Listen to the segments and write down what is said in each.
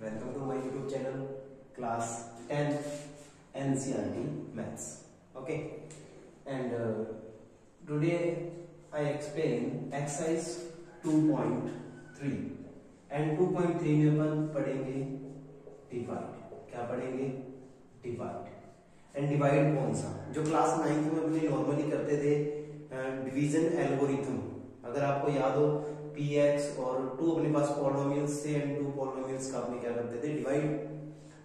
Welcome to my YouTube channel, class 10 NCERT Maths. Okay, and today I explain exercise 2.3 and 2.3 में अपन पढ़ेंगे divide. क्या पढ़ेंगे? Divide. And divide कौन सा? जो क्लास 9 में अपने नॉर्मली करते थे डिवीजन एल्गोरिथम. अगर आपको याद हो px और 2 अपने पास पॉलिनोमियल्स थे एंड 2 पॉलिनोमियल्स का अपने क्या करते थे डिवाइड.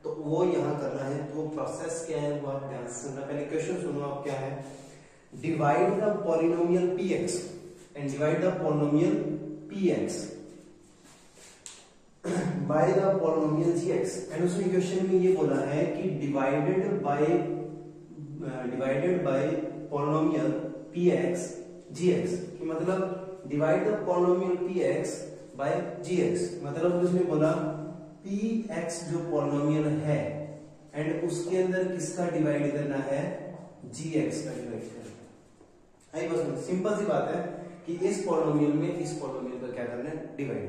तो वो यहाँ करना है. तो प्रोसेस क्या है वो आप ध्यान से सुनना. पहले क्वेश्चन सुनो आप क्या है. Divide the polynomial px and divide the polynomial px by the polynomial gx. And उसमें क्वेश्चन में ये बोला है कि divided by polynomial px gx. कि मतलब divide the polynomial px by gx. मतलब उसने बोला px जो पॉलिनोमियल है एंड उसके अंदर किसका डिवाइड करना है? gx का डिवाइड करना है. आई बस सिंपल सी बात है कि इस पॉलिनोमियल में इस पॉलिनोमियल का क्या करना है? डिवाइड.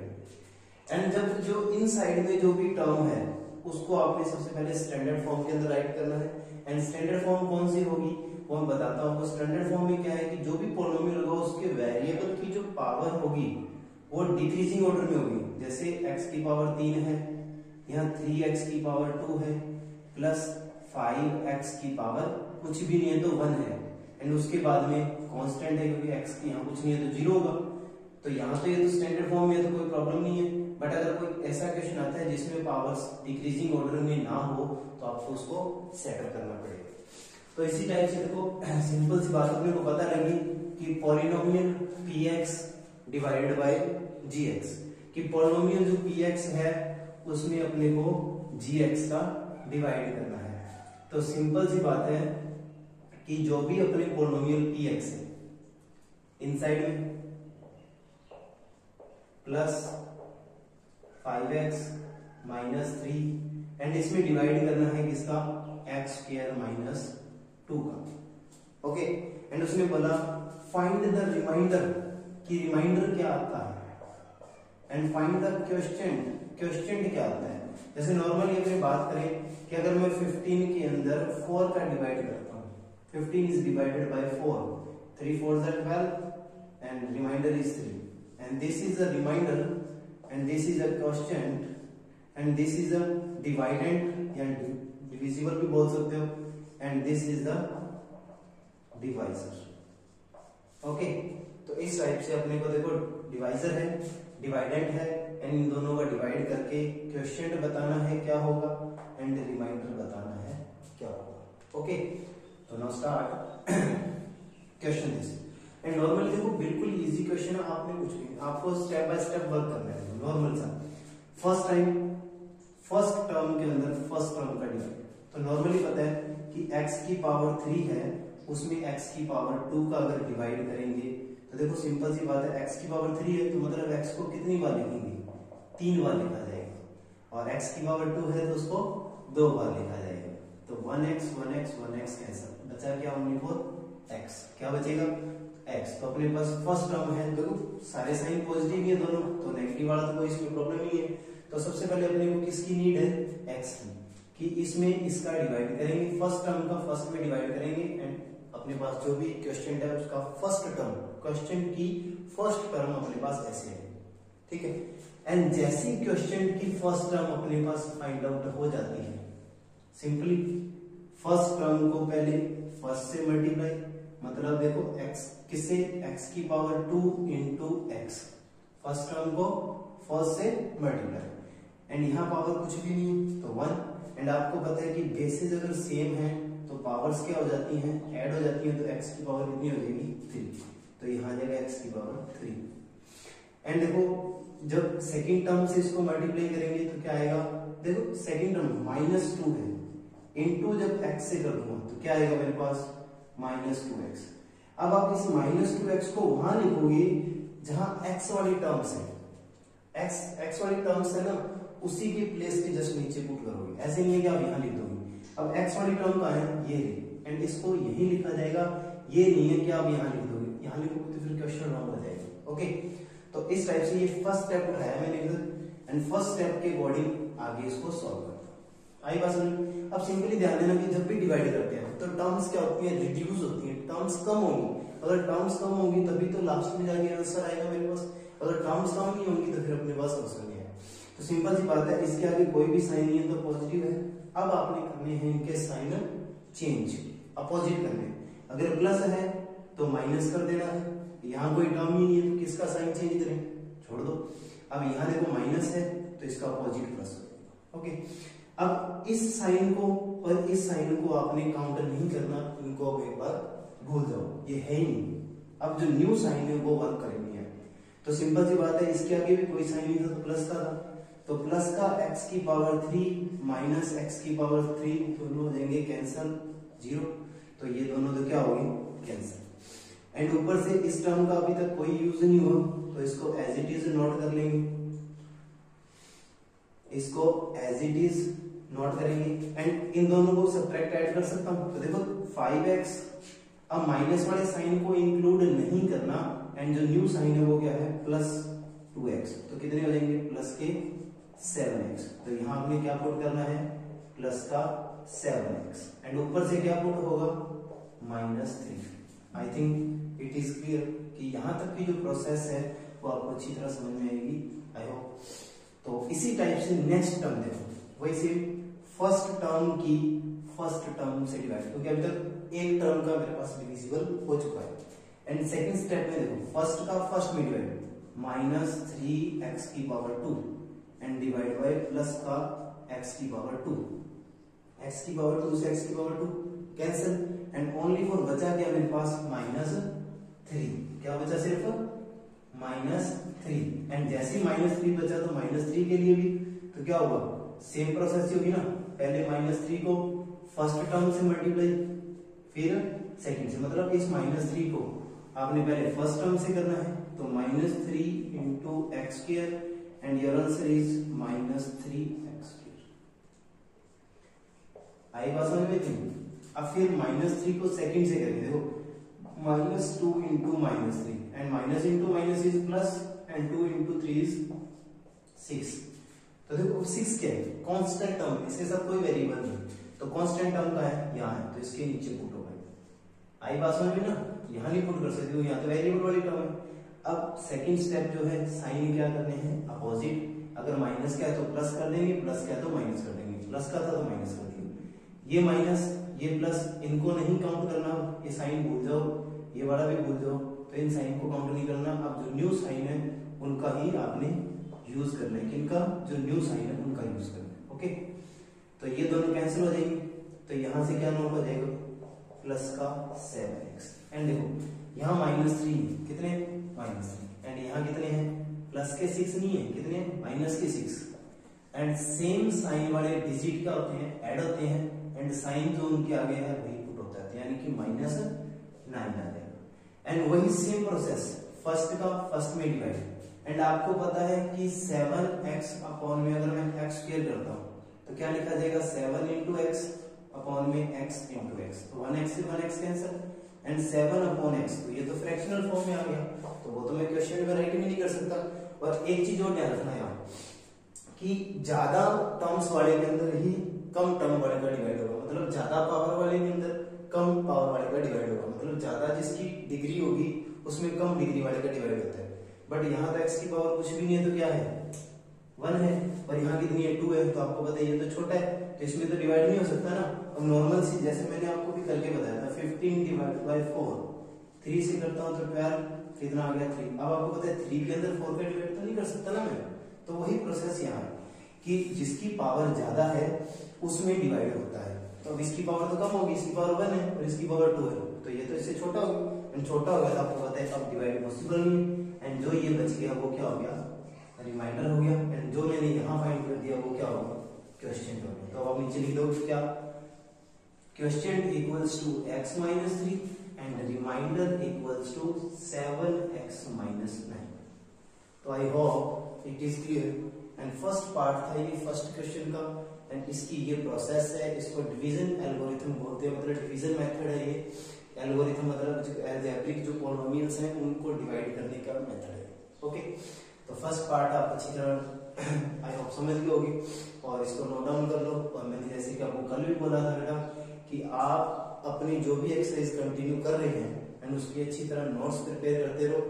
एंड जब जो इन साइड में जो भी टर्म है उसको आपने सबसे पहले स्टैंडर्ड फॉर्म के अंदर राइट करना है. एंड स्टैंडर्ड फॉर्म कौन सी होगी वो मैं बताता हूं. स्टैंडर्ड फॉर्म में क्या है कि जो भी पॉलिनोमियल होगा उसके वेरिएबल की जो पावर होगी वो डिक्रीजिंग ऑर्डर में होगी. जैसे x की पावर 3 है, यहाँ 3x की पावर 2 है, प्लस 5x की पावर कुछ भी नहीं है तो 1 है. एंड उसके बाद में कांस्टेंट है क्योंकि x की यहाँ कुछ नहीं है तो 0 होगा. तो यहाँ तो ये तो स्टैंडर्ड फॉर्म में है तो कोई प्रॉब्लम नहीं है. बट अगर कोई ऐसा क्वेश्चन आता है जिसमें पावर्स डिक्रीजिंग ऑर्डर में ना हो तो आपको उसको सेटअप करना पड़ेगा. तो इसी टाइप से देखो सिंपल सी बात अपने को पता लगी कि polynomial px divided by gx. कि पॉलिनोमियल जो px है उसमें अपने को gx का डिवाइड करना है. तो सिंपल सी बात है कि जो भी अपने पॉलिनोमियल px है इनसाइड में प्लस 5x माइनस 3 एंड इसमें डिवाइड करना है किसका? x स्क्वायर माइनस 2 का. ओके. एंड उसने बोला फाइंड द रिमाइंडर. कि रिमाइंडर क्या आता है एंड फाइंड द क्वेश्चन क्या आता है. जैसे नॉर्मली अपने बात करें कि अगर मैं 15 के अंदर 4 का डिवाइड करता हूं. 15 is divided by 4. 3 4 is 12 and remainder is 3. And this is a remainder and this is a question and this is a dividend या डिविजिबल भी बोल सकते हो. And this is the divisor. Okay. तो इस टाइप से अपने को देखो डिवाइजर है, डिवाइडेंड है एंड इन दोनों का डिवाइड करके क्वेश्चन बताना है क्या होगा एंड रिमाइंडर बताना है क्या होगा. ओके. तो now start question this. And normally देखो बिल्कुल इजी क्वेश्चन है. आपने कुछ नहीं, आपको स्टेप बाय स्टेप वर्क करना है. नॉर्मल सा फर्स्ट टर्म के अंदर फर्स्ट टर्म का डिवाइड. तो नॉर्मली पता है कि x की पावर 3 है उसमें x की पावर 2 का अगर डिवाइड करेंगे तो देखो सिंपल सी बात है x की पावर 3 है तो मतलब x को कितनी बार लिखेंगे? 3 बार लिखा जाएगा. और x की पावर 2 है तो उसको 2 बार लिखा जाएगा. तो 1x कैंसिल बचा क्या? Only for x. क्या बचेगा? x. तो अपने पास फर्स्ट टर्म है. देखो सारे साइन पॉजिटिव है दोनों तो नेगेटिव वाला तो कोई इसमें प्रॉब्लम नहीं है. तो सबसे पहले अपने को किसकी नीड है? x की. कि इसमें इसका डिवाइड करेंगे. फर्स्ट टर्म का फर्स्ट में डिवाइड करेंगे एंड अपने पास जो भी क्वेश्चन है उसका फर्स्ट टर्म क्वेश्चन की फर्स्ट टर्म अपने पास ऐसे है. ठीक है. एंड जैसी क्वेश्चन की फर्स्ट टर्म अपने पास फाइंड आउट हो जाती है सिंपली फर्स्ट टर्म को पहले फर्स्ट से मल्टीप्लाई. मतलब देखो x किससे? x की power 2 into x. First term को फर्स्ट से मल्टीप्लाई एंड यहाँ पावर कुछ भी नहीं तो 1. एंड आपको पता है कि बेसिस अगर सेम है तो पावर्स क्या हो जाती हैं? ऐड हो जाती है. तो x की पावर कितनी हो जाएगी? 3. तो यहाँ आ जाएगा x की पावर 3. एंड देखो जब सेकंड टर्म से इसको मल्टीप्लाई करेंगे तो क्या आएगा? देखो सेकंड टर्म -2 है इनटू जब x से कर दूंगा तो क्या आएगा मेरे पास? -2x. अब आप इस -2x को वहां लिखोगे जहां x वाली टर्म्स है. x वाली टर्म्स है ना उसी के प्लेस के जस्ट नीचे पुट करोगे. ऐसे नहीं है कि आप यहाँ लिख दोगे. अब x वाली टर्म का है ये एंड इसको यही लिखा जाएगा. ये नहीं है कि आप यहाँ लिख दोगे. यहाँ लिखोगे तो फिर क्वेश्चन रॉन्ग हो जाएगा. ओके. तो इस टाइप से ये फर्स्ट स्टेप उठाया मैंने इधर एंड फर्स्ट स्टेप के अकॉर्डिंग आगे इसको सॉल्व करना। आई बात समझ। अब सिंपली ध्यान देना कि जब भी डिवाइड करते हैं तो टर्म्स क्या होती है, रिड्यूस होती है, टर्म्स कम होंगी। अगर टर्म्स कम होंगी तभी तो लास्ट में जाके आंसर आएगा मेरे पास। अगर टर्म्स कम नहीं होंगी तो फिर अपने पास आंसर नहीं आएगा। तो सिंपल सी बात है, इसके आगे कोई भी साइन नहीं है तो पॉजिटिव है। अब आपने करने हैं इनके साइन चेंज, अपोजिट करने। अगर प्लस है तो माइनस कर देना है, यहाँ कोई टर्म ही नहीं है तो किसका साइन चेंज करें, छोड़ दो। अब यहाँ देखो माइनस है तो इसका अपोजिट प्लस हो जाएगा। ओके, अब इस साइन को और इस साइन को आपने काउंटर नहीं करना, इनको अब एक बार भूल जाओ, ये है ही नहीं। अब जो न्यू साइन है वो वर्क करेंगे। तो सिंपल सी बात है, इसके आगे भी कोई साइन नहीं था तो प्लस का था, तो प्लस का x की पावर 3 माइनस x की पावर 3 दोनों हो जाएंगे कैंसल, 0। तो ये दोनों तो क्या होंगे, कैंसल। एंड ऊपर से इस टर्म का अभी तक कोई यूज नहीं हुआ तो इसको एज इट इज नोट कर लेंगे, इसको एज इट इज नोट करेंगे। एंड इन दोनों को सब्ट्रैक्ट ऐड कर सकता हूं, तो देखो 5x, अब माइनस वाले साइन को इंक्लूड नहीं करना, एंड जो न्यू साइन है वो क्या है, प्लस 2x, तो कितने हो जाएंगे, प्लस के 7x। तो यहां आपने क्या पुट करना है, प्लस का 7x, एंड ऊपर से क्या पुट होगा, -3। I think it is clear कि यहां तक की जो प्रोसेस है वो आपको अच्छी तरह समझ में आएगी, आई होप। तो इसी टाइप से नेक्स्ट टर्म देखो, वही सेम फर्स्ट टर्म की फर्स्ट टर्म से डिवाइड, क्योंकि अभी तक एक टर्म का मेरे पास डिविजिबल हो चुका है। एंड सेकंड स्टेप में देखो, फर्स्ट का फर्स्ट में डिवाइड, -3x की power 2 and divide by plus का x की पावर 2, x की पावर 2 से x की power 2 cancel, and only for बचा क्या मेरे पास, -3। क्या बचा, सिर्फ -3। एंड जैसे ही -3 बचा तो -3 के लिए भी तो क्या होगा, सेम प्रोसेस होगी ना, पहले -3 को फर्स्ट टर्म से मल्टीप्लाई फिर सेकंड से, मतलब इस -3 को आपने पहले फर्स्ट टर्म से करना है, तो -3 into x square and your answer is -3x²। आई बात समझ में थी। अब फिर -3 को सेकंड से करेंगे, देखो -2 into -3 and minus into minus is plus and 2 into 3 is 6। तो देखो 6 क्या है, कांस्टेंट टर्म, इसके साथ कोई वेरिएबल नहीं, तो कांस्टेंट टर्म का है यहाँ है, तो इसके नीचे पुट होगा। आई बात समझ में ना, यहाँ नहीं पुट कर सकते हो, यहाँ तो वेरिएबल वाली टर्म है। अब सेकंड स्टेप जो है, साइन क्या करने हैं, अपोजिट। अगर माइनस क्या है तो प्लस कर देंगे, प्लस क्या है तो माइनस कर देंगे, प्लस का था तो माइनस कर देंगे। ये माइनस ये प्लस, इनको नहीं काउंट करना, ये साइन भूल जाओ, ये वाला भी भूल जाओ, तो इन साइन को काउंट नहीं करना। अब जो न्यू साइन है उनका ही आपने यूज करना है, किनका, जो न्यू साइन है उनका यूज करना है। ओके, तो ये दोनों कैंसिल हो जाएंगे, तो यहां से क्या नोट हो जाएगा, प्लस का 7x। एंड देखो यहाँ -3 कितने, -3, एंड यहाँ कितने हैं, प्लस के 6 नहीं है, कितने, -6। एंड सेम साइन वाले डिजिट क्या होते हैं, ऐड होते हैं, एंड साइन जो उनके आगे है वही पुट होता है, यानी कि -9 आ जाएगा। एंड वही सेम प्रोसेस फर्स्ट का फर्स्ट में डिवाइड, एंड आपको पता है कि 7x अपॉन में अगर मैं x स्क्वायर करता हूं तो क्या लिखा जाएगा, 7 इंटू एक्स अपॉन में x इंटू एक्स, तो 1x से 1x cancel, and 7 upon x, तो ये तो फ्रैक्शनल फॉर्म में आ गया, तो वो तो मैं क्वेश्चन में राइट भी नहीं कर सकता। और एक चीज और ध्यान रखना यहाँ कि ज्यादा टर्म्स वाले के अंदर ही कम टर्म वाले का डिवाइड होगा, मतलब ज्यादा पावर वाले के अंदर कम पावर वाले का डिवाइड होगा, मतलब ज्यादा जिसकी डिग्री होगी उसमें कम डिग्री वाले का डिवाइड होता है। बट यहाँ तो x की पावर कुछ भी नहीं है तो क्या है, 1 है, और यहाँ कितनी है, 2 है, तो आपको पता है ये तो छोटा है, तो इसमें तो डिवाइड नहीं हो सकता ना। अब नॉर्मल सी, जैसे मैंने आपको भी करके बताया था, 15 डिवाइड बाय 4, 3 से करता हूँ तो 12, कितना आ गया 3। अब आपको पता है 3 के अंदर 4 का डिवाइड तो नहीं कर सकता ना मैं, तो वही प्रोसेस यहाँ है कि जिसकी पावर ज्यादा है उसमें डिवाइड होता है। तो अब इसकी पावर तो कम होगी, इसकी पावर 1 है और इसकी पावर 2 है, तो ये तो इससे छोटा होगा, एंड छोटा होगा तो आपको पता है अब डिवाइड पॉसिबल नहीं है, एंड जो ये बच गया वो क्या हो गया, रिमाइंडर हो गया, एंड जो मैंने यहाँ फाइंड कर दिया वो क्या होगा, क्वेश्चन हो गया। तो अब आप नीचे लिख दो क्या, question equals to x minus 3 and remainder equals to 7x minus 9। तो I hope it is clear. And first part था ये फर्स्ट क्वेश्चन का, एंड इसकी ये प्रोसेस है, इसको डिवीजन एल्गोरिथम बोलते हैं, मतलब डिवीजन मेथड है ये। एल्गोरिथम मतलब जो अलजेब्रिक जो पॉलिनोमियल्स हैं उनको डिवाइड करने का मेथड है। ओके, तो फर्स्ट पार्ट आप अच्छी तरह आई होप समझ गए होगी और इसको नोट डाउन कर लो। और मैंने जैसे कि आपको कल भी बोला था बेटा कि आप अपनी जो भी एक्सरसाइज कंटिन्यू कर रहे हैं एंड उसकी अच्छी तरह नोट्स प्रिपेयर करते रहो।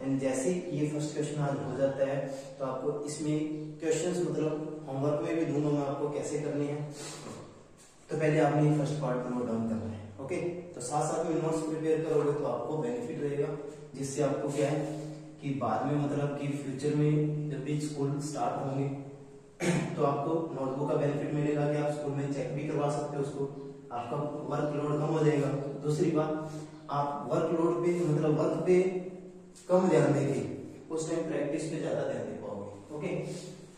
एंड जैसे ही ये फर्स्ट क्वेश्चन आज हो जाता है तो आपको इसमें क्वेश्चंस मतलब होमवर्क में भी दूंगा मैं आपको कैसे करने हैं। तो पहले आपने ये फर्स्ट पार्ट नोट डाउन करना है। ओके, तो साथ साथ में नोट्स प्रिपेयर करोगे तो आपको बेनिफिट रहेगा, जिससे आपको क्या है कि बाद में मतलब कि फ्यूचर में जब भी स्कूल स्टार्ट होंगे तो आपको नोटबुक का बेनिफिट मिलेगा कि आप स्कूल में चेक भी करवा सकते हो उसको, आपका वर्कलोड कम हो जाएगा। दूसरी बात, आप वर्कलोड पे मतलब वर्क पे कम ध्यान देंगे, उस टाइम प्रैक्टिस पे ज्यादा ध्यान दे पाओगे। ओके,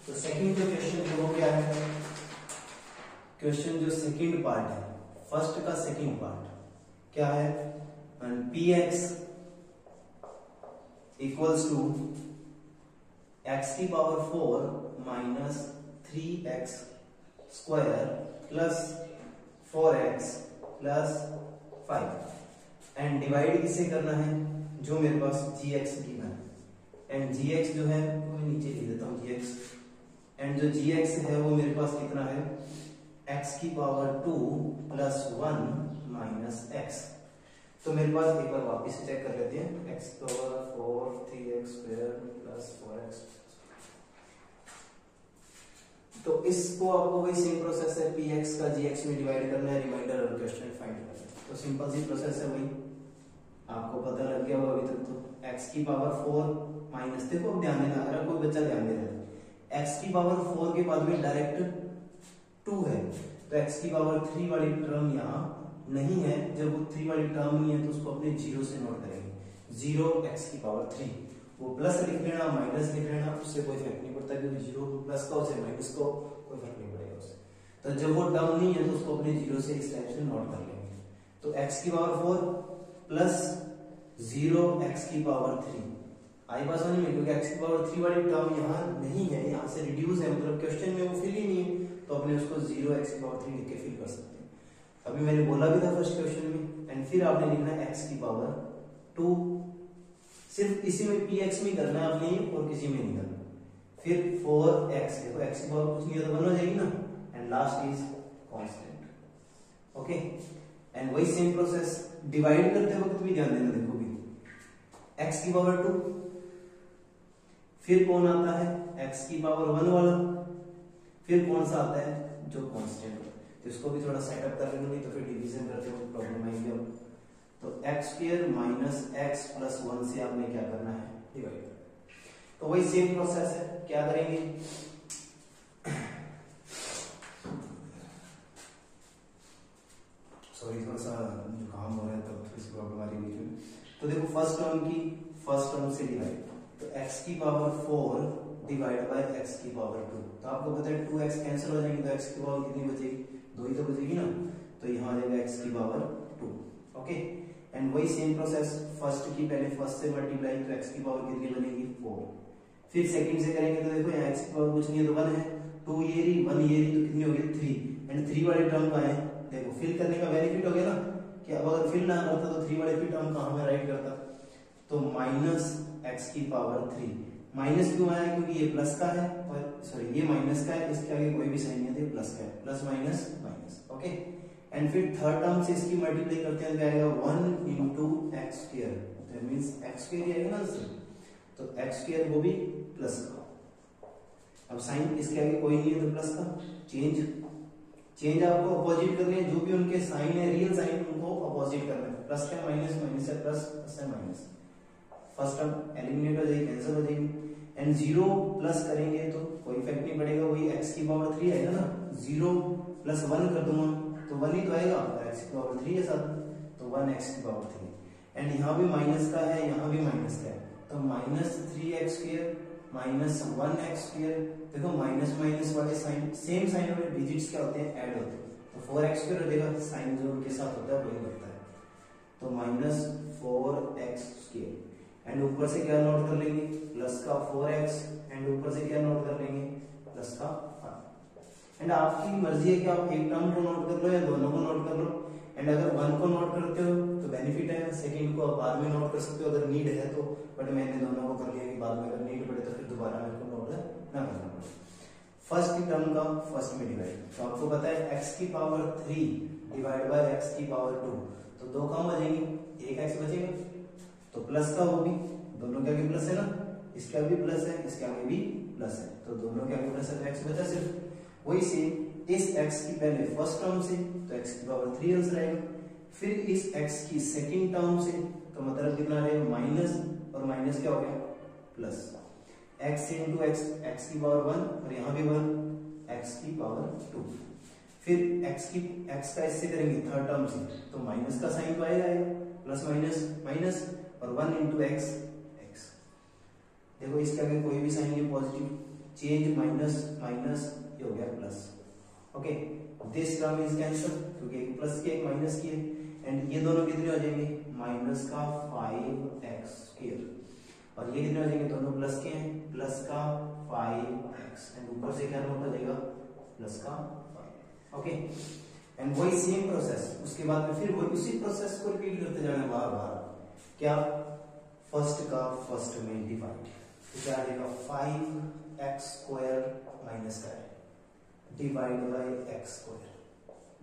तो सेकंड जो क्वेश्चन है वो क्या है, क्वेश्चन जो सेकंड पार्ट है, फर्स्ट का सेकंड पार्ट क्या है, px इक्वल्स टू x की power 4 minus 3x square plus 4x plus 5 and divide किसे करना है, जो मेरे पास gx गिवन है एंड gx जो है वो मैं नीचे लिख देता हूँ gx एंड जो gx है वो मेरे पास कितना है x की पावर 2 प्लस 1 माइनस x। तो मेरे पास एक बार वापस चेक कर लेते हैं, x power 4 3x square plus 4x। तो इसको आपको वही सेम प्रोसेस है, px का gx में डिवाइड करना है, रिमाइंडर और क्वेश्चन फाइंड करना है। तो सिंपल सी प्रोसेस है, वही आपको पता लग गया होगा अभी तक। तो x की पावर 4 माइनस, देखो अब ध्यान देना, अगर कोई बच्चा ध्यान दे रहा है, x की पावर 4 के बाद में डायरेक्ट 2 है, तो x की पावर 3 वाली टर्म यहाँ नहीं है। जब वो 3 वाली टर्म नहीं है तो उसको अपने 0 से नोट करेंगे, 0 x की पावर 3, वो प्लस लिख लेना माइनस लिख लेना, उससे कोई फर्क नहीं पड़ता, क्योंकि 0 प्लस का उसे माइनस को कोई फर्क नहीं पड़ेगा उससे। तो जब वो टर्म नहीं है तो उसको अपने 0 से इस टाइप से नोट कर लेंगे। तो x की पावर 4 प्लस 0 x की पावर 3 आई बात समझ में, क्योंकि x की पावर 3 वाली टर्म यहाँ नहीं है, यहाँ से रिड्यूस है, मतलब क्वेश्चन में वो फिल ही नहीं है, तो अपने उसको 0 x की पावर 3 लिख के फिल कर सकते हैं। अभी मैंने बोला भी था फर्स्ट क्वेश्चन में। एंड फिर आपने लिखना है x की पावर 2, सिर्फ इसी में px में करना है आपने और किसी में नहीं करना। फिर 4x, देखो x की पावर कुछ नहीं है तो 1 हो जाएगी ना, and last is constant. Okay, and वही सेम प्रोसेस डिवाइड करते वक्त भी ध्यान देना, देखो भी x की पावर 2, फिर कौन आता है x की पावर 1 वाला, फिर कौन सा आता है जो कांस्टेंट। तो इसको भी थोड़ा सेटअप कर लेंगे, तो फिर डिवीजन करते वक्त प्रॉब्लम आएगी। अब तो x square minus x plus 1 से आपने क्या करना है, डिवाइड करना। तो वही सेम प्रोसेस है, क्या करेंगे, सॉरी थोड़ा सा जुकाम हो रहा है तब थोड़ी सी प्रॉब्लम आ रही है। तो देखो फर्स्ट टर्म से डिवाइड, तो x की पावर 4 डिवाइड बाय x की पावर 2, तो आपको पता है 2x कैंसिल हो जाएंगे, तो x की पावर कितनी बचेगी, 2 ही तो बचेगी ना, तो यहाँ आ जाएगा x की पावर 2। ओके, एंड वही सेम प्रोसेस, फर्स्ट की पहले फर्स्ट से मल्टीप्लाई, तो x की पावर कितनी बनेगी 4, फिर सेकंड से करेंगे तो देखो यहाँ x की पावर कुछ नहीं है तो 1 है, 2 ये रही 1 ये रही, तो कितनी होगी 3, एंड 3 वाले टर्म का है, देखो फिल करने का बेनिफिट हो गया ना, कि अब अगर फिल ना करता तो 3 वाले टर्म कहाँ में राइट करता, तो माइनस x की पावर 3, माइनस क्यों आया, क्योंकि ये प्लस का है, और सॉरी ये माइनस का है, इसके आगे कोई भी साइन नहीं है, प्लस का है, plus minus minus. Okay, and फिर थर्ड टर्म से इसकी मल्टीप्लाई करते हैं, क्या आएगा 1 into x square, that means x square ही आएगा ना आंसर, तो एक्स स्क्वायर वो भी प्लस का। अब साइन इसके आगे कोई नहीं है तो प्लस का, चेंज आपको अपोजिट करने हैं, जो भी उनके साइन है रियल साइन उनको अपोजिट करना है, प्लस का माइनस, माइनस है प्लस, प्लस है माइनस, फर्स्ट टर्म एलिमिनेट हो जाएगी, कैंसिल हो जाएगी, एंड 0 प्लस करेंगे तो कोई इफेक्ट नहीं पड़ेगा, वही x की पावर 3 आएगा ना, 0 प्लस 1 कर दूंगा तो 1 ही तो आएगा, और x की पावर 3 है साथ, तो 1x की पावर 3, एंड यहाँ भी माइनस का है, यहाँ भी माइनस का है, तो minus 3x square minus 1x square, देखो माइनस माइनस वाले साइन, सेम साइन वाले डिजिट्स क्या होते हैं, ऐड होते हैं, तो 4x स्क्वायर हो जाएगा, साइन जो उनके साथ होता है वही होता है, तो माइनस 4x स्क्वायर, एंड ऊपर से क्या नोट कर लेंगे, प्लस का 4x, एंड ऊपर से क्या नोट कर लेंगे, प्लस का 1, एंड आपकी मर्जी है कि आप एक टर्म को नोट कर लो या दोनों को नोट कर लो, एंड अगर 1 को नोट करते हो तो बेनिफिट है, सेकंड को आप बाद में नोट कर सकते हो अगर नीड है तो, बट मैंने दोनों को कर लिया कि बाद में अगर नीड पड़े तो फिर दोबारा मेरे को नोट ना करना पड़े। फर्स्ट टर्म का फर्स्ट में डिवाइड, तो आपको पता है x की पावर 3 डिवाइड बाय x की पावर 2, तो दो कम हो जाएंगे, एक x बचेगा, तो प्लस का वो भी, दोनों के आगे प्लस है ना, इसके आगे भी प्लस है, इसके आगे भी प्लस है, तो दोनों के आगे प्लस है, तो x बचा सिर्फ। वही सेम इस x की पहले फर्स्ट टर्म से, तो x की पावर 3 आंसर आएगा, फिर इस x की सेकंड टर्म से, तो मतलब कितना रहेगा माइनस, और माइनस क्या हो गया plus, x into x, x की पावर 1 और यहाँ भी 1, x की पावर 2, फिर x का इससे करेंगे थर्ड टर्म से, तो माइनस का साइन तो आएगा, प्लस माइनस माइनस, और 1 इंटू एक्स, देखो इसके आगे कोई भी साइन नहीं पॉजिटिव, चेंज माइनस माइनस, ये हो गया plus. Okay, this term is cancel क्योंकि एक प्लस की एक माइनस की है, एंड ये दोनों कितने हो जाएंगे माइनस का 5x स्क्वायर, और ये कितने हो जाएंगे दोनों प्लस के हैं, प्लस का 5x, एंड ऊपर से क्या नोट हो जाएगा प्लस का 5। ओके, एंड वही सेम प्रोसेस उसके बाद में फिर वही उसी प्रोसेस को रिपीट करते जाना बार बार, क्या फर्स्ट का फर्स्ट में डिवाइड, तो क्या आ जाएगा 5x स्क्वायर माइनस का divide by x square,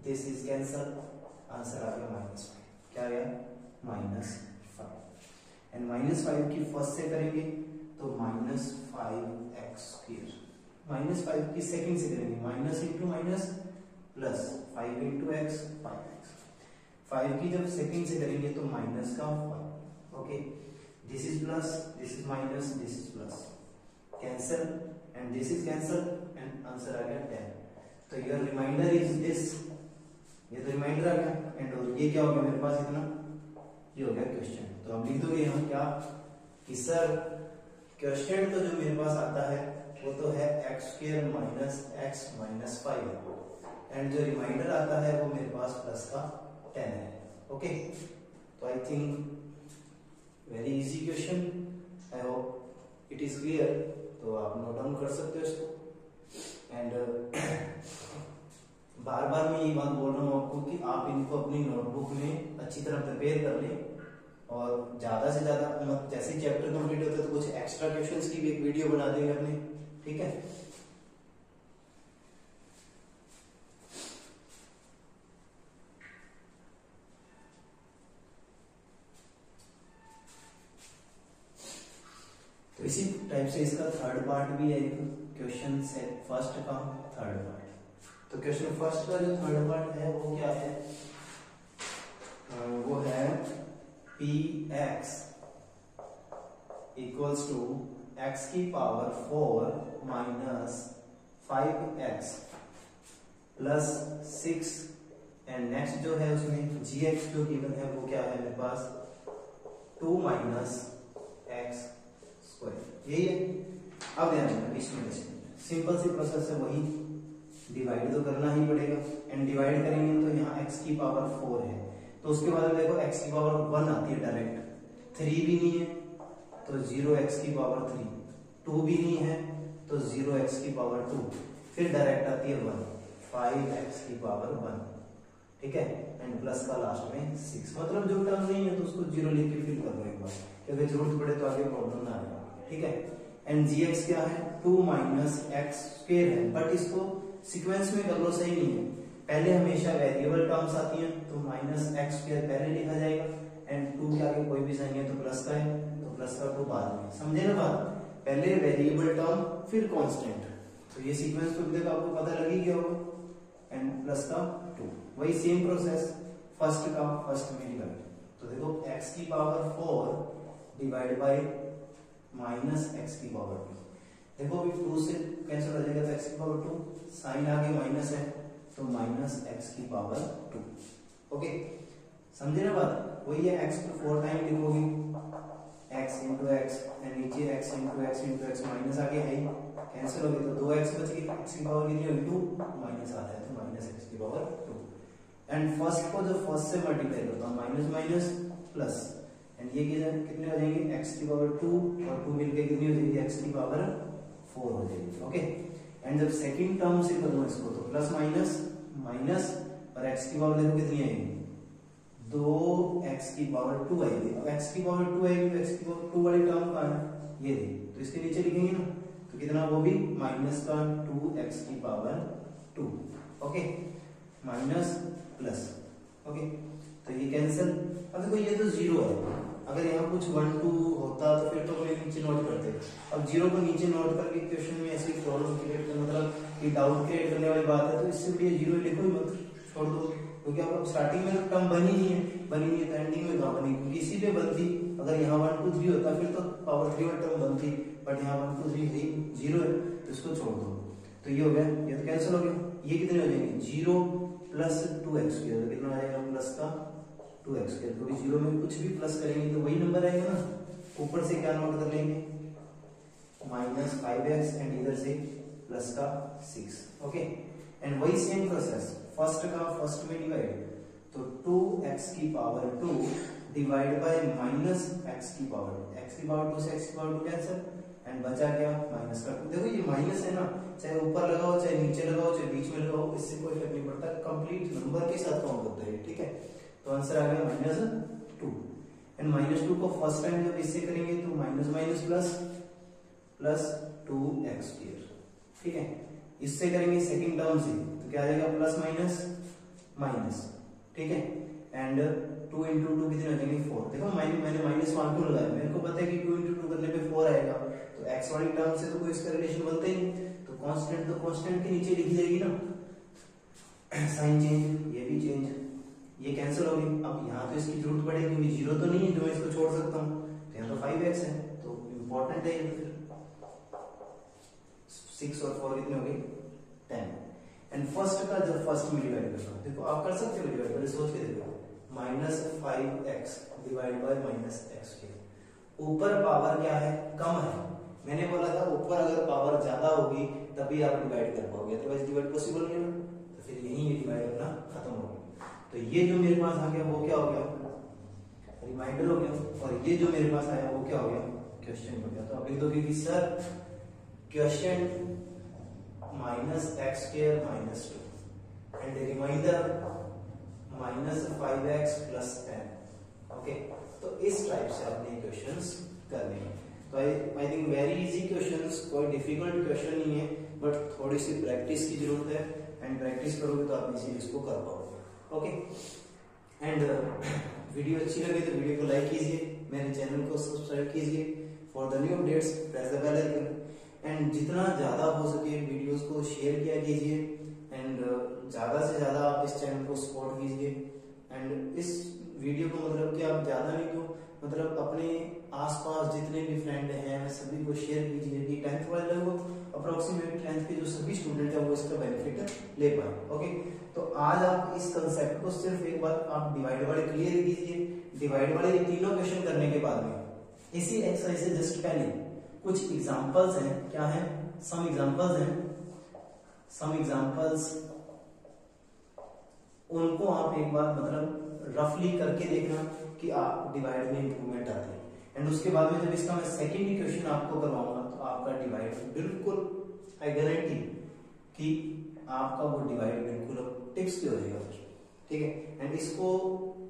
this is cancel, answer आ गया -5, क्या आया -5, एंड -5 की फर्स्ट से करेंगे तो -5x स्क्वायर, -5 की सेकंड से करेंगे minus into minus plus 5 into x 5x, 5 की जब सेकंड से करेंगे तो माइनस का 5। Okay, this is plus, this is minus, this is plus, cancel, and this is cancel, and answer आ गया 10। तो योर रिमाइंडर इज दिस, ये तो रिमाइंडर आ गया, एंड ये क्या हो गया मेरे पास इतना, ये हो गया क्वेश्चन। तो हम लिख दोगे यहाँ क्या कि सर क्वेश्चन तो जो मेरे पास आता है वो तो है x square minus x minus 5, and जो रिमाइंडर आता है वो मेरे पास प्लस का 10 है। ओके, तो I think very easy question, I hope it is clear, तो आप नोट डाउन कर सकते हो इसको, एंड बार बार मैं ये बात बोल रहा हूँ आपको कि आप इनको अपनी नोटबुक में अच्छी तरह प्रिपेयर कर लें, और ज्यादा से ज्यादा जैसे चैप्टर कंप्लीट होता है तो कुछ एक्स्ट्रा क्वेश्चंस की भी एक वीडियो बना देंगे अपने, ठीक है। तो इसी टाइप से इसका थर्ड पार्ट भी है, एक क्वेश्चन से फर्स्ट का थर्ड पार्ट। तो क्वेश्चन फर्स्ट का जो थर्ड पार्ट है वो क्या है, वो है px इक्वल्स टू x की power 4 minus 5x plus 6, and next जो है उसमें gx जो गिवन है वो क्या है मेरे पास 2 माइनस x स्क्वायर, यही है। अब ध्यान रखना इसमें सिंपल सी प्रोसेस है, वही डिवाइड तो करना ही पड़ेगा, एंड डिवाइड करेंगे तो यहाँ x की पावर 4 है, तो उसके बाद देखो x की पावर 1 आती है डायरेक्ट, 3 भी नहीं है तो 0x की पावर 3, 2 भी नहीं है तो 0x की पावर 2, फिर डायरेक्ट आती है 1, 5x की पावर 1, ठीक है, एंड प्लस का लास्ट में 6, मतलब जो टर्म नहीं है तो उसको 0 लिख के फिल कर दो एक बार, क्योंकि जरूरत पड़े तो आगे प्रॉब्लम ना आएगा, ठीक है। एंड gx क्या है 2 माइनस x स्क्वायर है, बट इसको सीक्वेंस में कर लो, सही नहीं है, पहले हमेशा वेरिएबल टर्म्स आती हैं तो माइनस x स्क्वायर पहले लिखा जाएगा, एंड 2 के आगे कोई भी साइन है तो प्लस का है, तो प्लस का 2 बाद में, समझे ना बात, पहले वेरिएबल टर्म फिर कांस्टेंट, तो ये सीक्वेंस तो देखो आपको पता लग ही गया होगा, एंड प्लस का 2, वही सेम प्रोसेस फर्स्ट का फर्स्ट में डिवाइड, तो देखो x की power 4 divide by minus x की पावर 2, देखो अभी 2 से कैंसिल हो जाएगा तो x की पावर 2, साइन आगे माइनस है तो माइनस x की पावर 2। ओके, समझे ना बात, वही है x को 4 टाइम लिखोगे x इंटू एक्स, एंड नीचे x into x into x, minus आगे है कैंसिल हो गई तो 2x बच गई, x की पावर कितनी होगी 2, माइनस आता है तो माइनस x की पावर 2, एंड फर्स्ट को जो फर्स्ट से मल्टीप्लाई करता हूँ माइनस माइनस प्लस, एंड ये कितने हो जाएंगे x की पावर 2 और 2 मिलके कितनी हो जाएगी x की पावर 4 हो जाएगी। ओके, एंड जब सेकंड टर्म से करूँ इसको तो प्लस माइनस माइनस, और x की पावर देखो कितनी आएगी 2x की पावर 2 आएगी, अब x की पावर 2 आएगी तो x की पावर 2 वाली टर्म का है ये दे, तो इसके नीचे लिखेंगे ना, तो कितना वो भी माइनस का 2x की power 2। Okay, minus plus. Okay, तो ये कैंसिल। अब देखो ये तो जीरो है, अगर यहाँ कुछ 1 2 होता तो फिर तो कोई नीचे नोट करते। अब जीरो को नीचे नोट करके क्वेश्चन में ऐसी प्रॉब्लम क्रिएट कर, मतलब कि डाउट क्रिएट करने वाली बात है, तो इससे भी जीरो लिखो ही मत, छोड़ दो, क्योंकि आप स्टार्टिंग में टर्म बनी नहीं है तो एंडिंग में कहाँ बनी, क्योंकि इसी पे बनती। अगर यहाँ 1 2 3 होता फिर तो पावर 3 में टर्म बनती, बट यहाँ 1 2 3 जीरो है तो इसको छोड़ दो। तो ये हो गया, ये तो कैंसिल हो गया। ये कितने हो जाएंगे, 0 प्लस 2x स्क्वायर, कितना आ जाएगा प्लस का 2x स्क्वायर, क्योंकि जीरो में कुछ भी प्लस करेंगे तो वही नंबर आएगा ना। ऊपर से क्या नोट कर लेंगे, माइनस 5x एंड इधर से प्लस का 6। ओके, एंड वही सेम प्रोसेस, फर्स्ट का फर्स्ट में डिवाइड, तो 2x की power 2 divide by minus x की पावर 2 से x की पावर 2 कैंसिल, एंड बचा क्या माइनस का 2। देखो ये माइनस है ना, चाहे ऊपर लगाओ चाहे नीचे लगाओ चाहे बीच में लगाओ, इससे कोई फर्क नहीं पड़ता, कंप्लीट नंबर के साथ काउंट होता है। ठीक है, तो आंसर आ गया -2। एंड -2 को फर्स्ट टाइम जब इससे करेंगे तो minus minus plus plus 2x square. ठीक है, इससे करेंगे सेकंड टर्म से तो क्या आ जाएगा प्लस माइनस माइनस। ठीक है, एंड 2 into 2 कितने हो जाएंगे 4। देखो मैंने माइनस 1 2 लगाया, मेरे को पता है कि 2 into 2 करने पे 4 आएगा, तो x वाली टर्म से तो कोई इसका रिलेशन बनता ही नहीं, तो कांस्टेंट के नीचे लिखी जाएगी ना, साइन चेंज, ये भी चेंज, ये कैंसिल हो गई। अब यहाँ तो इसकी जरूरत पड़ेगी क्योंकि जीरो तो नहीं है जो मैं इसको छोड़ सकता हूँ, तो यहाँ तो 5x है, तो इंपॉर्टेंट है ये। तो फिर 6 और 4 कितने हो गए 10। एंड फर्स्ट का जब फर्स्ट में डिवाइड करना, देखो आप कर सकते हो डिवाइड, पहले सोच के देखो, -5x डिवाइड बाय -x के ऊपर पावर क्या है, कम है। मैंने बोला था ऊपर अगर पावर ज्यादा होगी तभी आप डिवाइड कर पाओगे, अदरवाइज डिवाइड पॉसिबल नहीं है ना, तो फिर यही ये डिवाइड करना खत्म हो गया। तो ये जो मेरे पास आ गया वो क्या हो गया, रिमाइंडर हो गया, और ये जो मेरे पास आया वो क्या हो गया, क्वेश्चन हो गया। तो आप लिख दोगे कि sir question -x square -2 and remainder -5x + 10। Okay, तो इस टाइप से आपने क्वेश्चंस करने हैं। तो I think very easy questions, कोई डिफिकल्ट क्वेश्चन नहीं है, बट थोड़ी सी प्रैक्टिस की जरूरत है, एंड प्रैक्टिस करोगे तो आप इजीली इसको कर पाओगे। ओके, एंड वीडियो अच्छी लगे तो वीडियो को लाइक कीजिए, मेरे चैनल को सब्सक्राइब कीजिए, for the new updates press the bell icon, and जितना ज्यादा हो सके वीडियोस को शेयर किया कीजिए, एंड ज्यादा से ज्यादा आप इस चैनल को सपोर्ट कीजिए। एंड इस वीडियो को मतलब कि आप ज्यादा नहीं तो मतलब अपने आसपास जितने भी फ्रेंड हैं सभी को शेयर कीजिए कि 10th वाले लोग अप्रोक्सीमेट 10th के जो सभी स्टूडेंट हैं वो इसका बेनिफिट ले पाए। ओके, तो आज आप इस कंसेप्ट को सिर्फ एक बार आप डिवाइड वाले क्लियर कीजिए। डिवाइड वाले ये तीनों क्वेश्चन करने के बाद में इसी एक्सरसाइज से जस्ट पहले कुछ एग्जांपल्स हैं, क्या है, सम एग्जांपल्स हैं, सम एग्जांपल्स, उनको आप एक बार मतलब रफली करके देखना कि आप डिवाइड में इंप्रूवमेंट आती है। एंड उसके बाद में जब इसका मैं सेकंड क्वेश्चन आपको करवाऊंगा तो आपका डिवाइड बिल्कुल, आई गारंटी कि आपका वो डिवाइड बिल्कुल टिप्स पे हो जाएगा। ठीक है, एंड इसको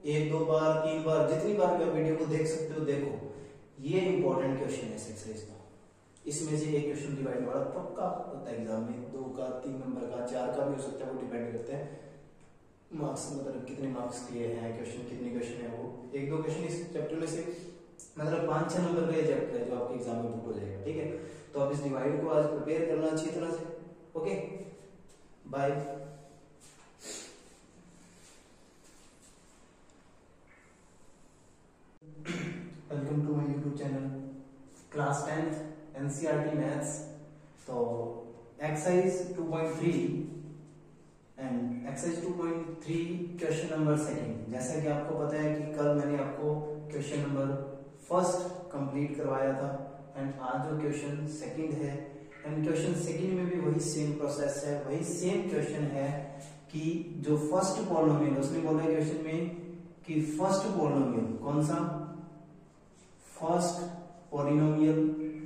1 2 बार 3 बार जितनी बार भी आप वीडियो को देख सकते हो देखो, ये इंपॉर्टेंट क्वेश्चन है एक्सरसाइज का। इसमें से एक क्वेश्चन डिवाइड वाला पक्का होता है एग्जाम में, 2 का 3 नंबर का 4 का भी हो सकता है, वो डिपेंड करते हैं मार्क्स, मतलब कितने मार्क्स दिए हैं, क्वेश्चन कितने क्वेश्चन है, वो 1 2 क्वेश्चन इस चैप्टर में से मतलब 5 6 नंबर का चैप्टर है जो आपके एग्जाम में पुट हो जाएगा। ठीक है, तो आप इस डिवाइड को आज प्रिपेयर करना अच्छी तरह से। Okay, bye. Welcome to my YouTube channel class 10th NCERT maths. तो exercise 2.3 and exercise 2.3 question number second. जैसा कि आपको पता है कि कल मैंने आपको क्वेश्चन नंबर फर्स्ट कंप्लीट करवाया था, एंड आज जो क्वेश्चन सेकंड है, एंड क्वेश्चन सेकंड में भी वही सेम प्रोसेस है, वही सेम क्वेश्चन है कि जो फर्स्ट पॉलिनोमियल, उसने बोला क्वेश्चन में कि फर्स्ट पॉलिनोमियल कौन सा, फर्स्ट पॉलिनोमियल,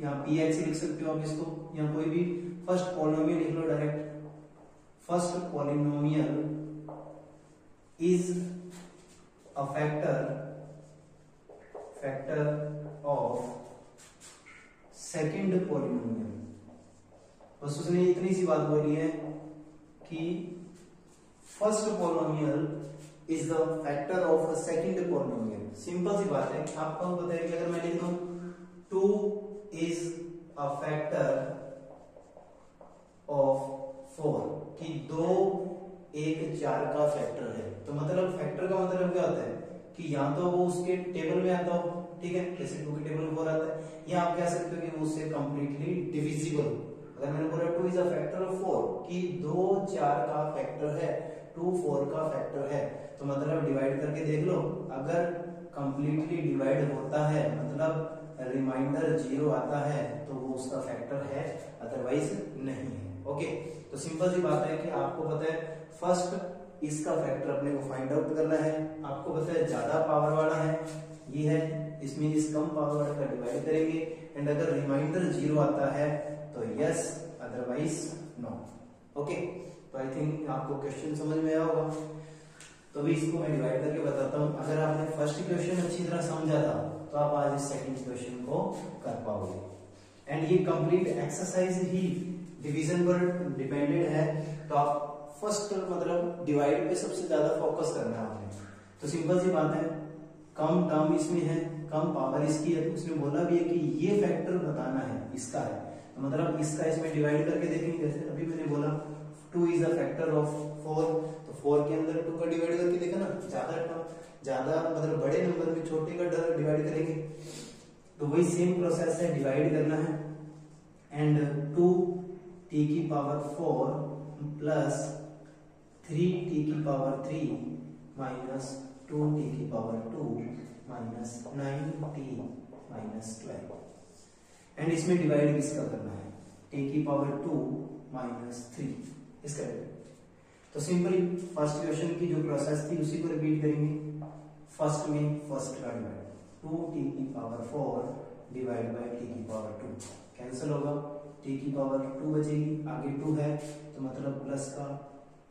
यहाँ px लिख सकते हो आप इसको, या कोई भी फर्स्ट पॉलिनोमियल लिख लो direct. First polynomial is a factor of second polynomial. बस उसने इतनी सी बात बोली है कि first polynomial is the factor of a second polynomial. Simple सी बात है, आपको पता है कि अगर मैं लिख दूं 2 इज अ फैक्टर ऑफ 4 कि 2 एक 4 का फैक्टर है, तो मतलब फैक्टर का मतलब क्या होता है कि या तो वो उसके टेबल में आता हो, ठीक है, जैसे 2 के टेबल में 4 आता है, या आप कह सकते हो कि वो उससे कंप्लीटली डिविजिबल। अगर मैंने बोला 2 इज अ फैक्टर ऑफ 4 कि 2 4 का फैक्टर है, 2 4 का फैक्टर है, तो मतलब डिवाइड करके देख लो, अगर कंप्लीटली डिवाइड होता है मतलब रिमाइंडर 0 आता है तो वो उसका फैक्टर है, अदरवाइज नहीं है। ओके, तो सिंपल सी बात है कि आपको पता है फर्स्ट इसका फैक्टर अपने को फाइंड आउट करना है। आपको पता है ज्यादा पावर वाला है ये है, इसमें इस कम पावर वाले का डिवाइड करेंगे, एंड अगर रिमाइंडर 0 आता है तो यस, अदरवाइज नो। ओके, तो आई थिंक आपको क्वेश्चन समझ में आया होगा। तो अभी इसको मैं डिवाइड करके बताता हूँ। अगर आपने फर्स्ट क्वेश्चन अच्छी तरह समझा था तो आप आज इस सेकंड क्वेश्चन को कर पाओगे। एंड ये कंप्लीट एक्सरसाइज ही डिवीजन पर डिपेंडेड है, तो आप फर्स्ट मतलब डिवाइड पे सबसे ज्यादा फोकस करना है आपने। तो सिंपल सी बात है, कम टर्म इसमें है, कम पावर इसकी है, तो उसने बोला भी है कि ये फैक्टर बताना है इसका है, तो मतलब इसका इसमें डिवाइड करके देखेंगे। जैसे अभी मैंने बोला 2 इज अ फैक्टर ऑफ 4, तो 4 के अंदर 2 का डिवाइड करके देखा ना, ज्यादा टर्म, ज्यादा मतलब बड़े नंबर में छोटे का डिवाइड करेंगे, तो वही सेम प्रोसेस है, डिवाइड करना है। एंड 2t की पावर 4 प्लस 3t की पावर 3 माइनस 2t की power 2 minus 9t minus 12, and इसमें डिवाइड किसका करना है, t की पावर 2 माइनस 3 इसका डिवाइड। तो सिंपली फर्स्ट क्वेश्चन की जो प्रोसेस थी उसी को रिपीट करेंगे। फर्स्ट में फर्स्ट का डिवाइड, 2t की पावर 4 डिवाइड बाय t की पावर 2, कैंसिल होगा, t की पावर 2 बचेगी, आगे 2 है तो मतलब प्लस का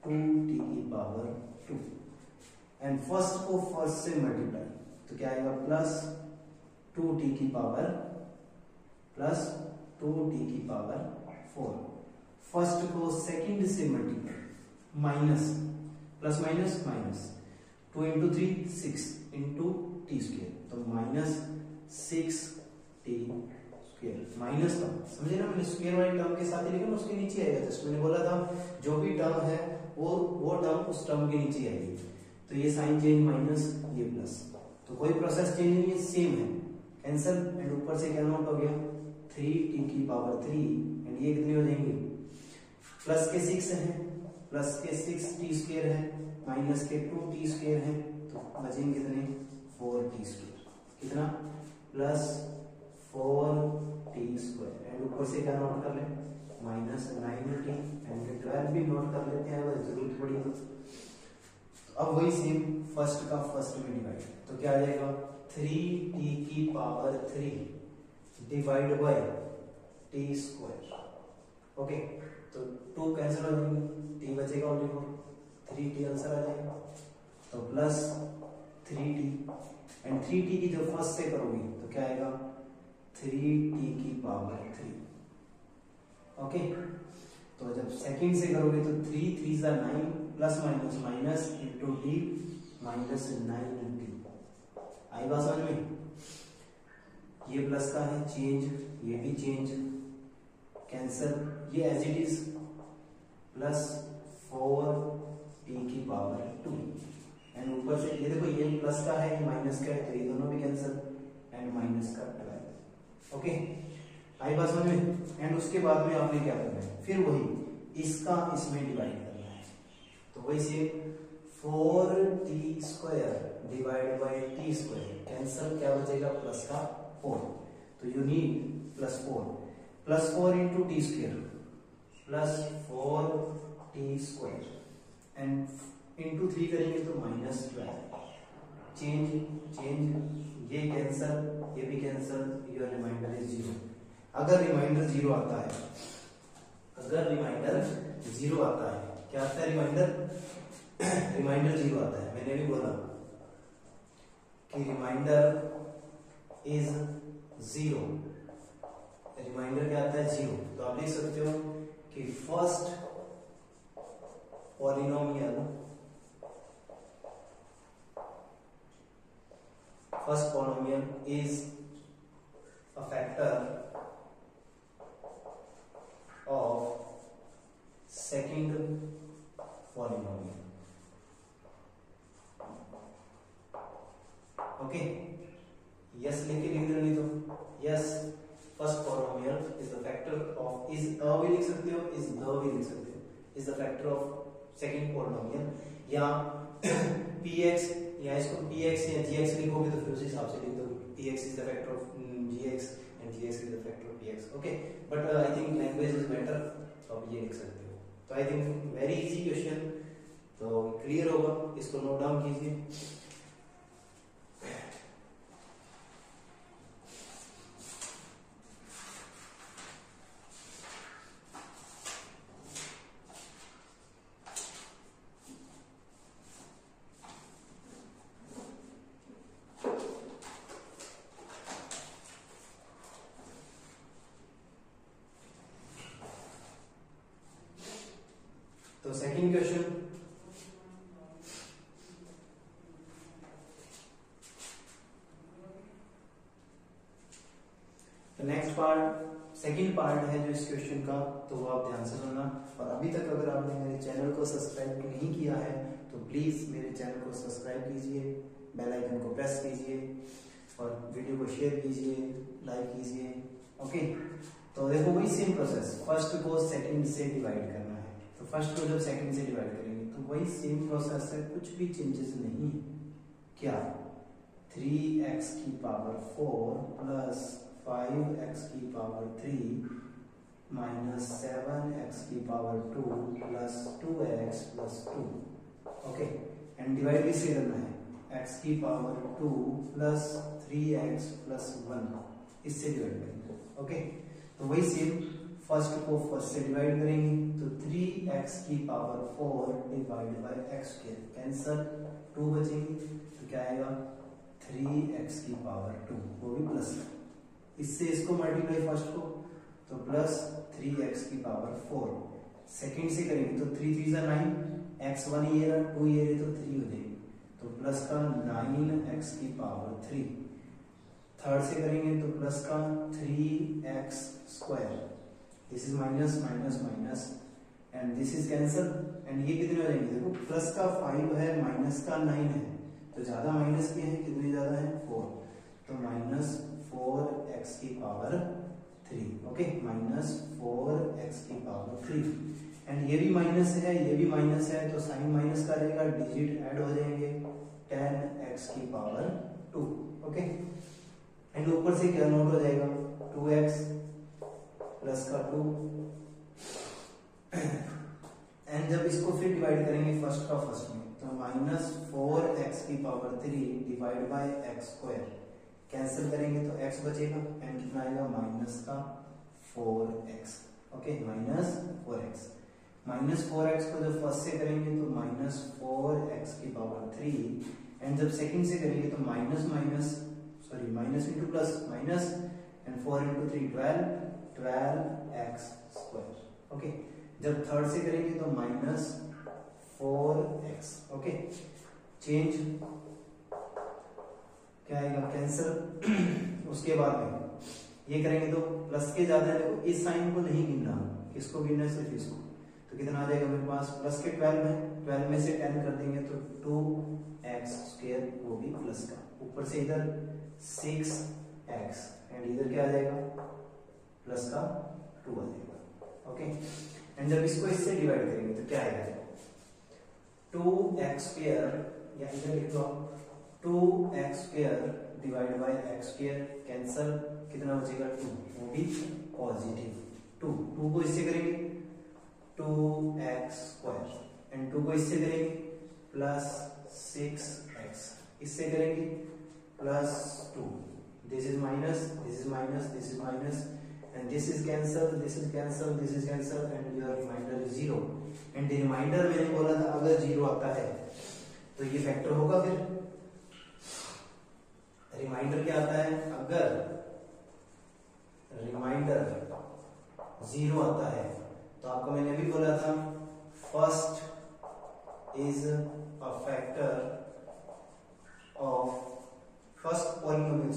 2t की पावर 2, एंड फर्स्ट को फर्स्ट से मल्टीप्लाई, तो क्या आएगा प्लस 2t की पावर प्लस 2t की पावर 4, फर्स्ट को सेकंड से multiply, minus plus minus minus, 2 into 3 6 into t square, तो minus 6t square, minus term समझे ना, मैंने स्क्वेयर वाली टर्म के साथ ही लिखा ना, उसके नीचे आएगा। जस्ट मैंने बोला था जो भी टर्म है वो टर्म उस टर्म के नीचे आएगी, तो ये साइन चेंज माइनस, ये प्लस, तो कोई प्रोसेस चेंज नहीं है, सेम है, कैंसिल, एंड ऊपर से क्या नोट हो गया 3t की पावर 3, एंड ये कितने हो जाएंगे, प्लस के 6 है, प्लस के 6t स्क्वेयर है, माइनस के 2t स्क्वेयर है, तो बचेंगे कितने 4t स्क्वेयर, कितना प्लस 4t स्क्वायर, एंड ऊपर से क्या नोट कर ले माइनस 9t, एंड 12 भी नोट कर लेते हैं अगर जरूरत पड़ी तो। अब वही सेम फर्स्ट का फर्स्ट में डिवाइड, तो क्या आ जाएगा 3t की power 3 divide by t square. Okay, तो 2 कैंसिल हो जाएंगे, t बचेगा ओनली 3t आंसर आ जाएगा, तो प्लस 3t, एंड 3t की जब फर्स्ट से करोगे तो क्या आएगा 3t की पावर 3। ओके, तो जब सेकंड से करोगे तो 3 3 जा 9 plus minus minus into T minus 9t। आई बात समझ में, ये प्लस का है चेंज, ये भी चेंज, कैंसल, ये as it is plus 4t की पावर 2, एंड ऊपर से ये देखो ये प्लस का है ये माइनस का है, तो ये दोनों भी कैंसल, एंड माइनस का 12। ओके, आई बात समझ में। एंड उसके बाद में आपने क्या करना है, फिर वही इसका इसमें डिवाइड करना है, तो वही से 4t square divide by t square, cancel, क्या बचेगा प्लस का 4, तो you need plus 4 into T square plus 4t square, and into 3 करेंगे तो माइनस 12, चेंज, ये कैंसल, ये भी कैंसल, योर रिमाइंडर इज 0। अगर रिमाइंडर 0 आता है, अगर रिमाइंडर 0 आता है, क्या आता है रिमाइंडर 0 आता है, मैंने भी बोला कि रिमाइंडर इज 0, रिमाइंडर क्या आता है 0, तो आप लिख सकते हो कि first polynomial is a factor of second polynomial. Okay, yes लेके लिख दो, नहीं तो yes first polynomial is the factor of, is a भी लिख सकते हो, इज द भी लिख सकते हो, is the factor of second polynomial, या px, या इसको px या gx लिखोगे तो फिर उस हिसाब से लिख दो, px is the factor of gx and gx is the factor of px। Okay, but I think language is better, तो आप ये लिख सकते हो। तो I think very easy question, तो क्लियर होगा, इसको नोट डाउन कीजिए। तो सेकंड क्वेश्चन, तो नेक्स्ट पार्ट, सेकंड पार्ट है जो इस क्वेश्चन का, तो वो आप ध्यान से सुनना। और अभी तक अगर आपने मेरे चैनल को सब्सक्राइब नहीं किया है तो प्लीज मेरे चैनल को सब्सक्राइब कीजिए, बेल आइकन को प्रेस कीजिए और वीडियो को शेयर कीजिए, लाइक कीजिए। ओके, तो देखो वही सेम प्रोसेस, फर्स्ट को सेकंड से डिवाइड करना है, तो फर्स्ट को जब सेकंड से डिवाइड करेंगे तो वही सेम प्रोसेस है, कुछ भी चेंजेस नहीं। क्या 3x की पावर 4 प्लस 5x की पावर 3 माइनस 7x की power 2 plus 2x plus 2। Okay, and divide किससे करना है, x की पावर 2 प्लस 3x प्लस 1, इससे डिवाइड करेंगे। ओके, तो वही सेम फर्स्ट को फर्स्ट से डिवाइड करेंगे, तो 3x की power 4 divide by x square, cancel 2 बचेंगे, तो क्या आएगा 3x की पावर 2, वो भी प्लस, इससे इसको मल्टीप्लाई फर्स्ट को, तो प्लस 3x की पावर 4, सेकंड से करेंगे तो 3 3 9, x 1 ये रहा, 2 ये रहे, तो 3 हो जाएगी, तो प्लस का 9x की पावर 3, थर्ड से करेंगे तो प्लस का 3x square, this is minus minus minus and this is cancel, and ये कितने हो जाएंगे, देखो प्लस का 5 है, माइनस का 9 है, तो ज्यादा माइनस के हैं, कितने ज्यादा है 4, तो माइनस 4x की पावर 3। ओके, माइनस 4x की पावर 3, एंड ये भी माइनस है, ये भी माइनस है, तो साइन माइनस का रहेगा, डिजिट ऐड हो जाएंगे, 10x की पावर 2। ओके, एंड ऊपर से क्या नोट हो जाएगा 2x प्लस का 2, एंड जब इसको फिर डिवाइड करेंगे फर्स्ट का फर्स्ट में, तो माइनस 4x की power 3 divide by x square, cancel करेंगे तो x बचेगा, एंड कितना आएगा माइनस का 4x। Okay, minus 4x, minus 4x को जब फर्स्ट से करेंगे तो माइनस 4x की पावर 3, एंड जब सेकंड से करेंगे तो minus minus, sorry minus into plus minus, and 4 into 3 12x square. Okay, जब थर्ड से करेंगे तो माइनस 4x। ओके, चेंज क्या आएगा कैंसिल, उसके बाद में ये करेंगे तो प्लस के ज्यादा है, देखो इस साइन को नहीं गिनना, किसको गिनना है, सिर्फ इसको, तो कितना आ जाएगा मेरे पास, प्लस के 12 है, 12 में से 10 कर देंगे तो 2x स्क्वायर, वो भी प्लस का, ऊपर से इधर 6x, एंड इधर क्या आ जाएगा प्लस का 2 आ जाएगा। ओके, एंड जब इसको इससे डिवाइड करेंगे तो क्या आएगा 2x स्क्वायर, या इधर लिख लो 2x square divide by x square, cancel, कितना बचेगा 2, वो भी पॉजिटिव 2 को इससे करेंगे 2x स्क्वायर, एंड 2 को इससे करेंगे प्लस 6x, इससे करेंगे plus 2, this is minus, this is minus, this is minus, and this is cancel, this is cancel, this is cancel, and your remainder is 0, and the remainder मैंने बोला था अगर 0 आता है तो ये फैक्टर होगा, फिर रिमाइंडर क्या आता है, अगर रिमाइंडर 0 आता है तो आपको मैंने अभी बोला था first is a factor of first polynomial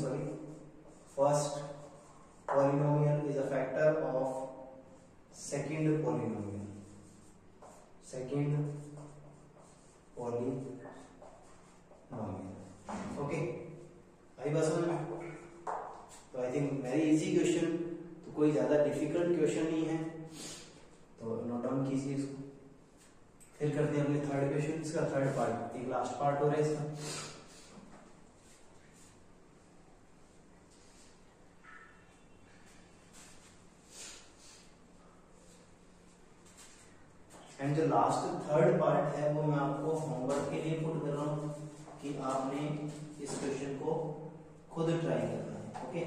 is a factor of second polynomial okay. आई बात समझ में? तो I think very easy question, तो कोई ज्यादा डिफिकल्ट क्वेश्चन नहीं है, तो नोट डाउन कीजिए इसको। फिर करते हैं अपने थर्ड क्वेश्चन, इसका थर्ड पार्ट, एक लास्ट पार्ट हो रहा है इसका। एंड जो लास्ट थर्ड पार्ट है वो मैं आपको होमवर्क के लिए पुट कर रहा हूं कि आपने इस क्वेश्चन को खुद ट्राई करना है। ओके,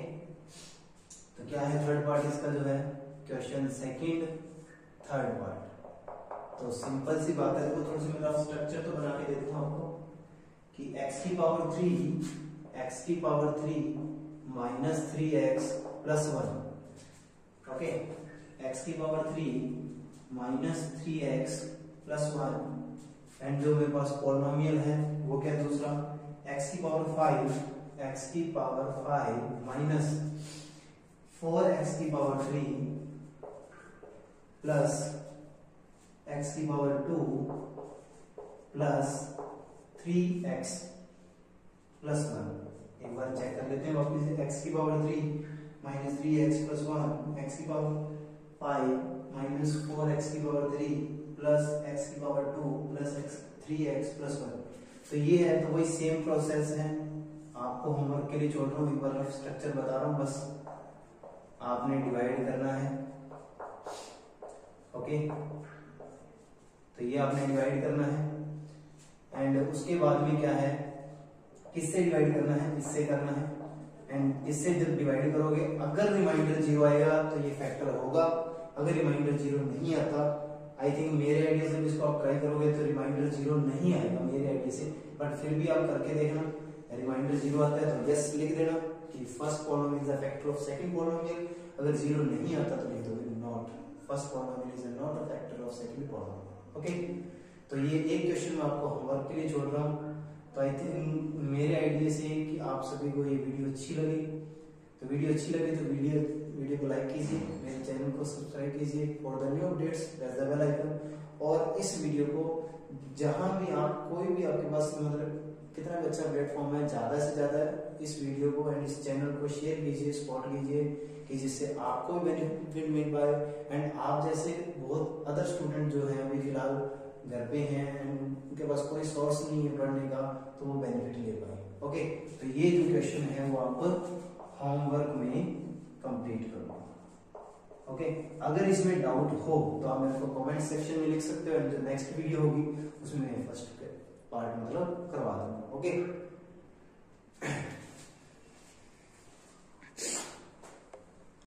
तो क्या है थर्ड पार्ट इसका जो है क्वेश्चन सेकंड थर्ड पार्ट। तो सिंपल सी बात है, देखो थोड़ा सा मेरा स्ट्रक्चर तो बना के देता हूं आपको कि x की power 3 minus 3x plus 1। Okay, x की power 3 minus 3x plus 1 and जो मेरे पास पॉलिनोमियल है वो क्या है दूसरा x की पावर 5 माइनस 4x की पावर 3 प्लस x की पावर 2 प्लस 3x प्लस 1। एक बार चेक कर लेते हैं वापस से, x की power 3 minus 3x plus 1, x की पावर 5 माइनस 4x की पावर 3 प्लस x की पावर 2 प्लस 3x प्लस 1। तो ये है, तो वही सेम प्रोसेस है, आपको होमवर्क के लिए छोड़ रहा हूँ, एक बार मैं स्ट्रक्चर बता रहा हूँ, बस आपने डिवाइड करना है। ओके, तो ये आपने डिवाइड करना है एंड उसके बाद में क्या है, किससे डिवाइड करना है, इससे करना है एंड इससे जब डिवाइड करोगे अगर रिमाइंडर 0 आएगा तो ये फैक्टर होगा, अगर रिमाइंडर 0 नहीं आता, आई थिंक मेरे आइडिया से इसको आप ट्राई करोगे तो रिमाइंडर 0 नहीं आएगा मेरे आइडिया से, बट फिर भी आप करके देखना। रिमाइंडर 0 आता है तो यस लिख देना कि first polynomial is a factor of second polynomial, अगर 0 नहीं आता तो लिख दोगे not, first polynomial is not a factor of second polynomial. Okay, तो ये एक क्वेश्चन मैं आपको होमवर्क के लिए छोड़ रहा हूँ। तो आई थिंक मेरे आइडिया से कि आप सभी को ये वीडियो अच्छी लगी, तो वीडियो को लाइक कीजिए, मेरे चैनल को सब्सक्राइब कीजिए for the new updates, press the bell icon, और इस वीडियो को जहां भी आप कोई भी आपके पास मतलब कितना भी अच्छा प्लेटफॉर्म है, ज्यादा से ज्यादा इस वीडियो को एंड इस चैनल को शेयर कीजिए, सपोर्ट कीजिए कि जिससे आपको भी बेनिफिट मिल पाए एंड आप जैसे बहुत अदर स्टूडेंट जो हैं अभी फिलहाल घर पे हैं एंड उनके पास कोई सोर्स नहीं है पढ़ने का, तो वो बेनिफिट ले पाए। ओके, तो ये जो क्वेश्चन है वो आप होमवर्क में कंप्लीट करो। ओके, अगर इसमें डाउट हो तो आप मेरे को कमेंट सेक्शन में लिख सकते हो एंड जो नेक्स्ट वीडियो होगी उसमें मैं फर्स्ट पार्ट मतलब करवा दूंगा। ओके।